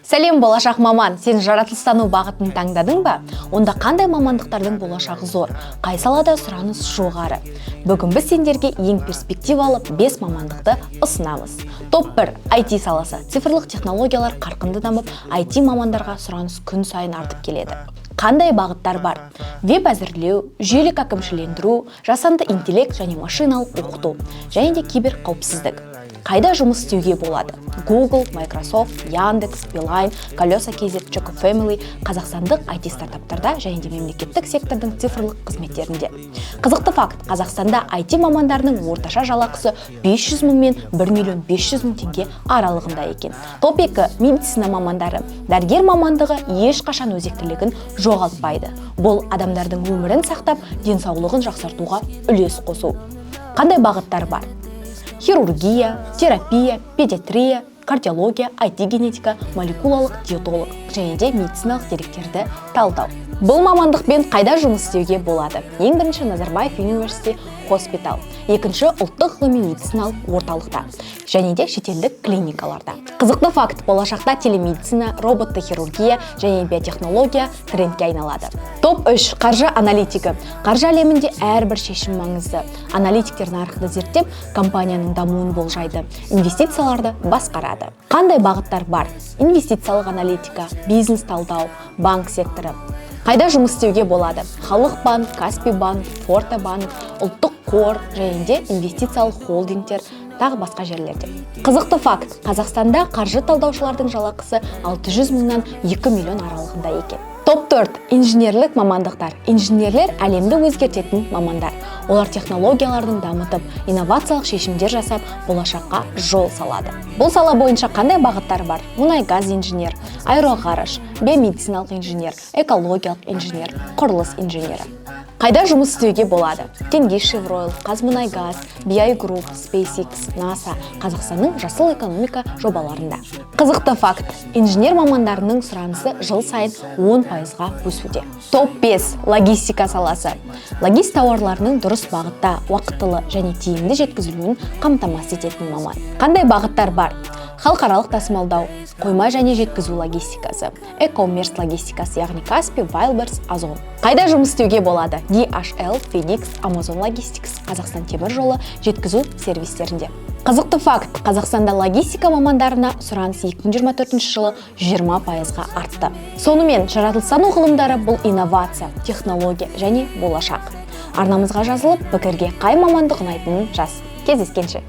Сәлем болашақ маман, сен жаратылыстану бағытын таңдадың ба? Онда қандай мамандықтардың болашағы зор? Қай салада сұраныс жоғары? Бүгін біз сендерге ең перспективалы 5 мамандықты ұсынамыз. Топ 1. IT саласы. Цифрлық технологиялар қарқынды дамып, IT мамандарға сұраныс күн сайын артып келеді. Қандай бағыттар бар? Веб әзірлеу, жүйелік әкімшілендіру, жасанды интеллект және машиналық оқыту, және де кибер қауіпсіздік. Қайда жұмыс істеуге болады? Google, Microsoft, Яндекс, Билайн, Колеса KZ, Choco Family, қазақстандық IT стартаптарда және де мемлекеттік сектордың цифрлық қызметтерінде. Қызықты факт, Қазақстанда IT мамандарының орташа жалақысы 500 мың мен 1 миллион 500 мың теңге аралығында екен. Топ 2. Медицина мамандары. Дәрігер мамандығы ешқашан өзектілігін жоғалтпайды. Бұл адамдардың өмірін сақтап, денсаулығын жақсартуға үлес қосу. Қандай бағыттар бар? Хирургия, терапия, педиатрия, кардиология, IT-генетика, молекулалық диетолог және де медициналық деректерді талдау. Бұл мамандықпен қайда жұмыс істеуге болады? Ең бірінші Назарбаев University Hospital, екінші ұлттық ғылыми медициналық орталықта және де шетелдік клиникаларда. Қызықты факт, болашақта телемедицина, роботты хирургия және биотехнология трендке айналады. Топ 3. Қаржы аналитигі. Қаржы әлемінде әрбір шешім маңызды. Аналитиктер нарықты зерттеп, компанияның дамуын болжайды, инвестицияларды басқарады. Қандай бағыттар бар? Инвестициялық аналитика, бизнес талдау, банк секторы. Қайда жұмыс істеуге болады? Халық банк, Каспий банк, Форте банк, ұлттық қор және де инвестициялық холдингтер, тағы басқа жерлерде. Қызықты факт, Қазақстанда қаржы талдаушылардың жалақысы 600 мыңнан 2 миллион аралығында екен. Топ 4. Инженерлік мамандықтар. Инженерлер әлемді өзгертетін мамандар. Олар технологиялардың дамытып, инновациялық шешімдер жасап, болашаққа жол салады. Бұл сала бойынша қандай бағыттар бар? Мұнай-газ инженер, аэроғарыш, биомедициналық инженер, экологиялық инженер, құрылыс инженері. Қайда жұмыс істеуге болады? Теңге Шевройл, Қазмұнайгаз, BI Group, SpaceX, NASA, Қазақстанның жасыл экономика жобаларында. Қызықты факт, инженер мамандарының сұранысы жыл сайын 10%-ға өсуде. Топ 5. Логистика саласы. Логист тауарларының дұрыс бағытта, уақытылы және тиімді жеткізілуін қамтамасыз ететін маман. Қандай бағыттар бар? Халықаралық тасымалдау, қойма және жеткізу логистикасы, e-commerce логистикасы, яғни Каспий, Вайлберс, Озон. Қайда жұмыс істеуге болады? DHL, FedEx, Amazon Logistics, Қазақстан темір жолы жеткізу сервистерінде. Қызықты факт, Қазақстанда логистика мамандарына сұраныс 2024 жылы 20%-ға артты. Сонымен, жаратылыстану ғылымдары бұл инновация, технология және болашақ. Арнамызға жазылып, пікірге қай мамандық ұнайтынын жаз. Кездескенше.